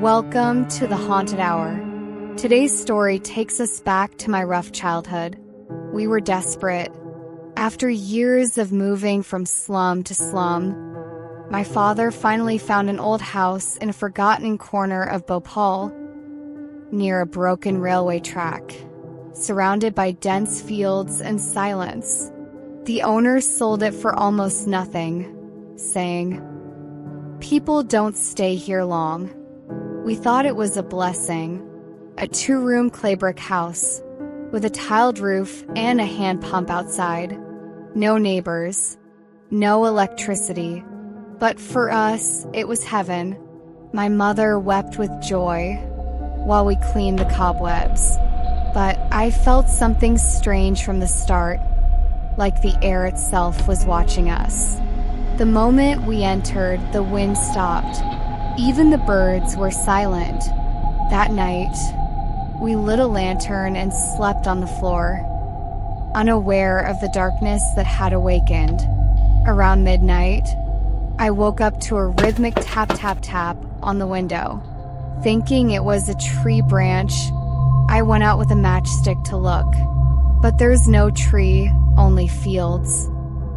Welcome to the Haunted Hour. Today's story takes us back to my rough childhood. We were desperate. After years of moving from slum to slum, my father finally found an old house in a forgotten corner of Bhopal, near a broken railway track, surrounded by dense fields and silence. The owner sold it for almost nothing, saying, "People don't stay here long." We thought it was a blessing. A 2-room clay brick house with a tiled roof and a hand pump outside. No neighbors, no electricity. But for us, it was heaven. My mother wept with joy while we cleaned the cobwebs. But I felt something strange from the start, like the air itself was watching us. The moment we entered, the wind stopped. Even the birds were silent. That night, we lit a lantern and slept on the floor, unaware of the darkness that had awakened. Around midnight, I woke up to a rhythmic tap-tap-tap on the window. Thinking it was a tree branch, I went out with a matchstick to look. But there's no tree, only fields.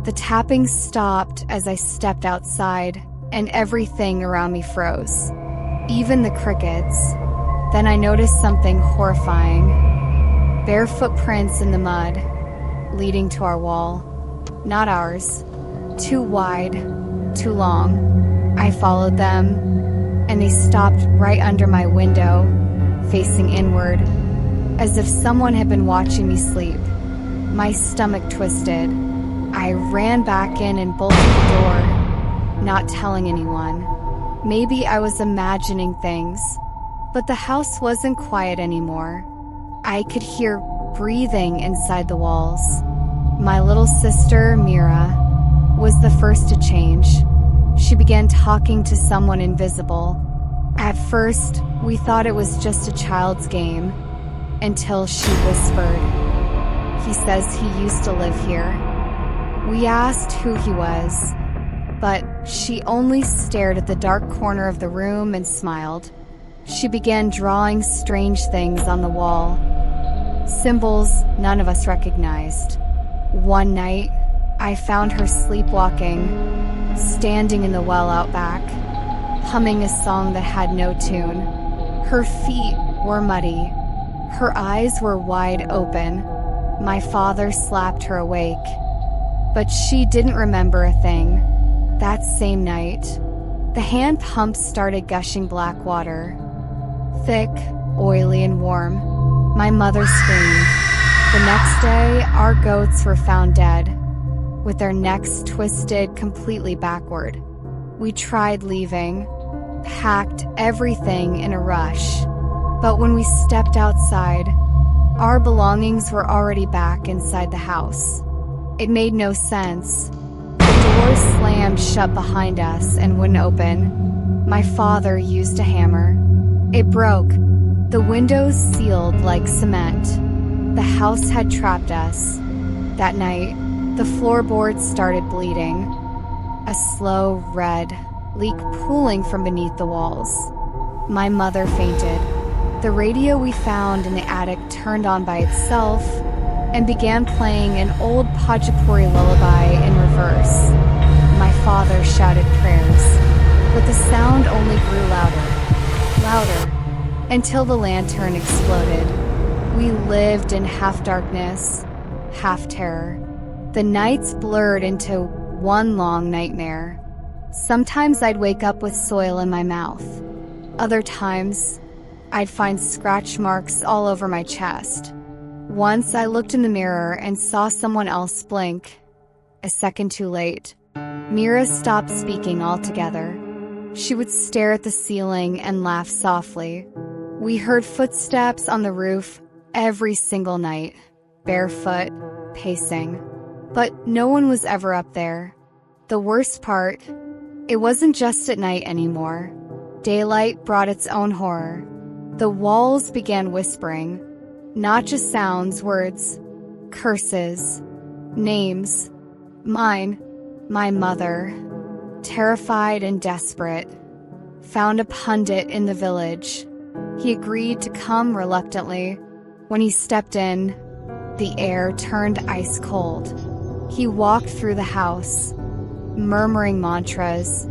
The tapping stopped as I stepped outside, and everything around me froze, even the crickets. Then I noticed something horrifying. Bare footprints in the mud, leading to our wall. Not ours. Too wide, too long. I followed them, and they stopped right under my window, facing inward, as if someone had been watching me sleep. My stomach twisted. I ran back in and bolted the door, not telling anyone. Maybe I was imagining things, but the house wasn't quiet anymore. I could hear breathing inside the walls. My little sister, Mira, was the first to change. She began talking to someone invisible. At first, we thought it was just a child's game, until she whispered, "He says he used to live here." We asked who he was, but she only stared at the dark corner of the room and smiled. She began drawing strange things on the wall, symbols none of us recognized. One night, I found her sleepwalking, standing in the well out back, humming a song that had no tune. Her feet were muddy. Her eyes were wide open. My father slapped her awake, but she didn't remember a thing. That same night, the hand pump started gushing black water. Thick, oily, and warm. My mother screamed. The next day, our goats were found dead, with their necks twisted completely backward. We tried leaving, packed everything in a rush, but when we stepped outside, our belongings were already back inside the house. It made no sense. The door slammed shut behind us and wouldn't open. My father used a hammer. It broke. The windows sealed like cement. The house had trapped us. That night, the floorboards started bleeding. A slow red leak pooling from beneath the walls. My mother fainted. The radio we found in the attic turned on by itself and began playing an old Bhojpuri lullaby in reverse. My father shouted prayers, but the sound only grew louder, until the lantern exploded. We lived in half darkness, half terror. The nights blurred into one long nightmare. Sometimes I'd wake up with soil in my mouth. Other times, I'd find scratch marks all over my chest. Once I looked in the mirror and saw someone else blink. A second too late. Mira stopped speaking altogether. She would stare at the ceiling and laugh softly. We heard footsteps on the roof every single night, barefoot, pacing. But no one was ever up there. The worst part, it wasn't just at night anymore. Daylight brought its own horror. The walls began whispering. Not just sounds, words, curses, names. Mine, my mother, terrified and desperate. found a pundit in the village. He agreed to come reluctantly. When he stepped in, the air turned ice cold. He walked through the house, murmuring mantras,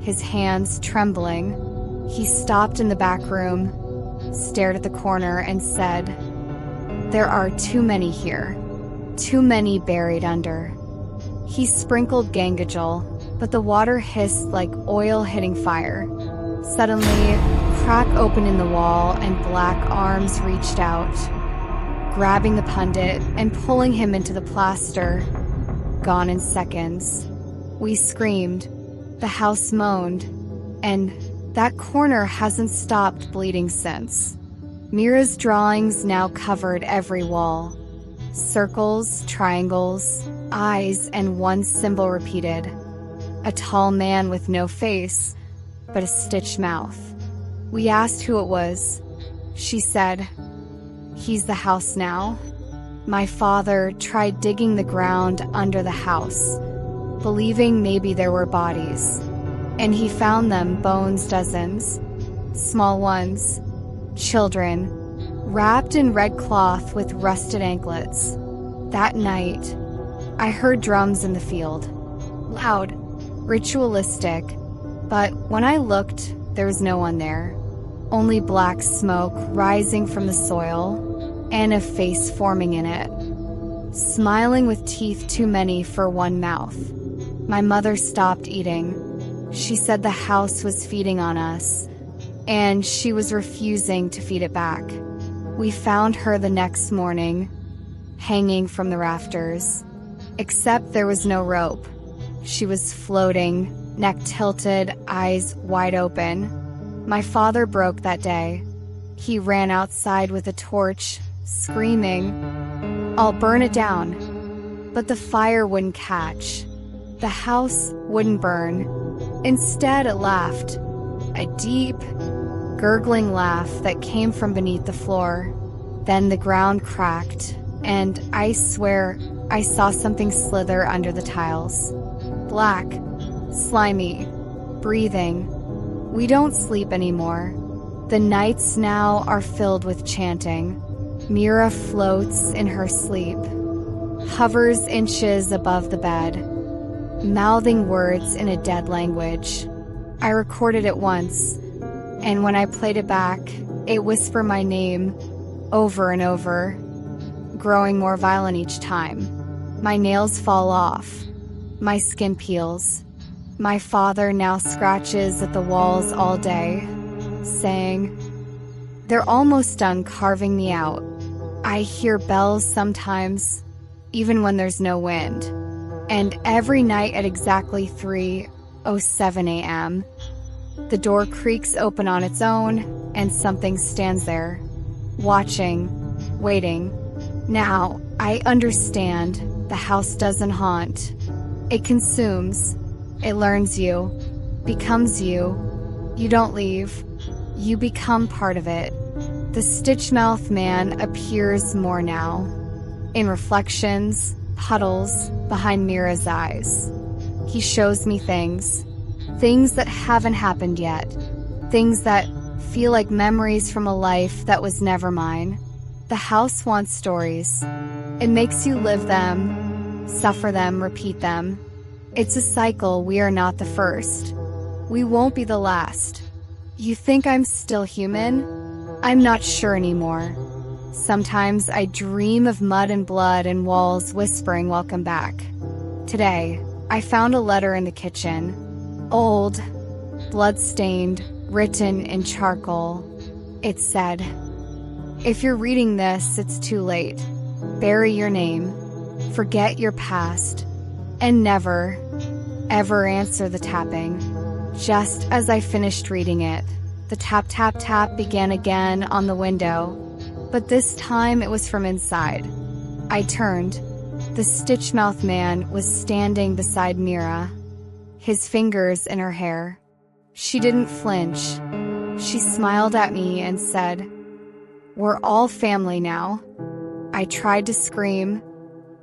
his hands trembling. He stopped in the back room, stared at the corner, and said, "There are too many here, too many buried under." He sprinkled Gangajol, but the water hissed like oil hitting fire. Suddenly, a crack opened in the wall and black arms reached out, grabbing the pundit and pulling him into the plaster. Gone in seconds. We screamed, the house moaned, and that corner hasn't stopped bleeding since. Mira's drawings now covered every wall. Circles, triangles, eyes, and one symbol repeated. A tall man with no face, but a stitched mouth. We asked who it was. She said, "He's the house now." My father tried digging the ground under the house, believing maybe there were bodies. And he found them, bones dozens, small ones, children, wrapped in red cloth with rusted anklets. That night, I heard drums in the field, loud, ritualistic, but when I looked, there was no one there. Only black smoke rising from the soil, and a face forming in it, smiling with teeth too many for one mouth. My mother stopped eating. She said the house was feeding on us, and she was refusing to feed it back. We found her the next morning, hanging from the rafters, except there was no rope. She was floating, neck tilted, eyes wide open. My father broke that day. He ran outside with a torch, screaming, "I'll burn it down." But the fire wouldn't catch. The house wouldn't burn. Instead, it laughed, a deep, gurgling laugh that came from beneath the floor. Then the ground cracked, and I swear I saw something slither under the tiles. Black, slimy, breathing. We don't sleep anymore. The nights now are filled with chanting. Mira floats in her sleep, hovers inches above the bed, mouthing words in a dead language. I recorded it once, and when I played it back, it whispered my name over and over, growing more violent each time. My nails fall off. My skin peels. My father now scratches at the walls all day, saying, "They're almost done carving me out." I hear bells sometimes, even when there's no wind. And every night at exactly 3:07 a.m., the door creaks open on its own, and something stands there, watching, waiting. Now, I understand the house doesn't haunt. It consumes. It learns you, becomes you. You don't leave. You become part of it. The stitch-mouthed man appears more now, in reflections, puddles behind Mira's eyes. He shows me things that haven't happened yet, things that feel like memories from a life that was never mine. The house wants stories. It makes you live them, suffer them, repeat them. It's a cycle. We are not the first. We won't be the last. You think I'm still human? I'm not sure anymore. Sometimes I dream of mud and blood and walls whispering welcome back. Today, I found a letter in the kitchen. Old, blood-stained, written in charcoal. It said, "If you're reading this, it's too late. Bury your name. Forget your past. And never, ever answer the tapping." Just as I finished reading it, the tap tap tap began again on the window, but this time it was from inside. I turned. The stitch-mouthed man was standing beside Mira, his fingers in her hair. She didn't flinch. She smiled at me and said, "We're all family now." I tried to scream,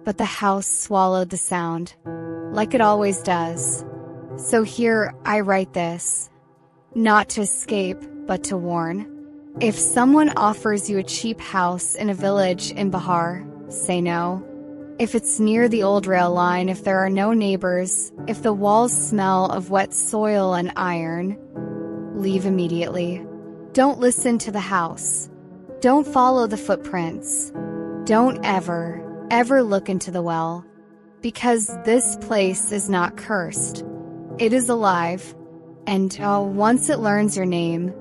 but the house swallowed the sound, like it always does. So here I write this. not to escape, but to warn. If someone offers you a cheap house in a village in Bihar, say no. If it's near the old rail line, if there are no neighbors, if the walls smell of wet soil and iron, leave immediately. Don't listen to the house. Don't follow the footprints. Don't ever look into the well. Because this place is not cursed. It is alive. And once it learns your name,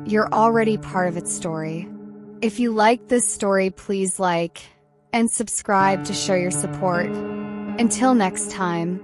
you're already part of its story. If you like this story, please like and subscribe to show your support. Until next time.